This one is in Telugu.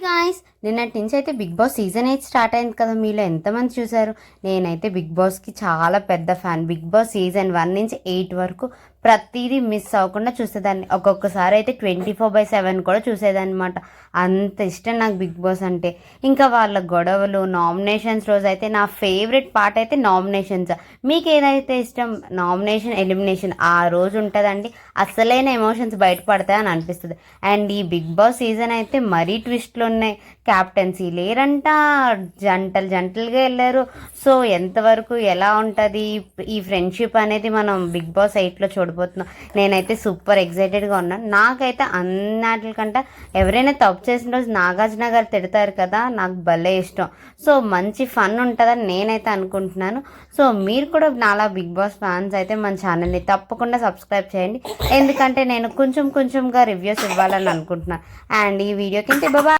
గాయ్స్, నిన్నటి నుంచి అయితే బిగ్ బాస్ సీజన్ 8 స్టార్ట్ అయింది కదా. మీలో ఎంతమంది చూసారు? నేనైతే బిగ్ బాస్కి చాలా పెద్ద ఫ్యాన్. బిగ్ బాస్ సీజన్ 1 నుంచి 8 వరకు ప్రతిదీ మిస్ అవ్వకుండా చూసేదాన్ని. ఒక్కొక్కసారి అయితే 24/7 కూడా చూసేదాన్ని అనమాట. అంత ఇష్టం నాకు బిగ్ బాస్ అంటే. ఇంకా వాళ్ళ గొడవలు, నామినేషన్స్ రోజు అయితే నా ఫేవరెట్ పార్ట్ అయితే నామినేషన్స్. మీకు ఏదైతే ఇష్టం? నామినేషన్, ఎలిమినేషన్ ఆ రోజు ఉంటుందండి. అసలైన ఎమోషన్స్ బయటపడతాయని అనిపిస్తుంది. అండ్ ఈ బిగ్ బాస్ సీజన్ అయితే మరీ ట్విస్ట్లు ఉన్నాయి. క్యాప్టెన్సీ లేరంట, జంటలుగా వెళ్ళారు. సో ఎంతవరకు ఎలా ఉంటుంది ఈ ఫ్రెండ్షిప్ అనేది మనం బిగ్ బాస్ 8లో చూడబోతున్నాం. నేనైతే సూపర్ ఎక్సైటెడ్గా ఉన్నాను. నాకైతే అన్నిటికంటే ఎవరైనా తప్పు చేసిన రోజు నాగార్జున గారు తిడతారు కదా, నాకు భలే ఇష్టం. సో మంచి ఫన్ ఉంటుందని నేనైతే అనుకుంటున్నాను. సో మీరు కూడా నాలా బిగ్ బాస్ ఫ్యాన్స్ అయితే మన ఛానల్ని తప్పకుండా సబ్స్క్రైబ్ చేయండి. ఎందుకంటే నేను కొంచెంగా రివ్యూస్ ఇవ్వాలని అనుకుంటున్నాను. అండ్ ఈ వీడియోకి బాబా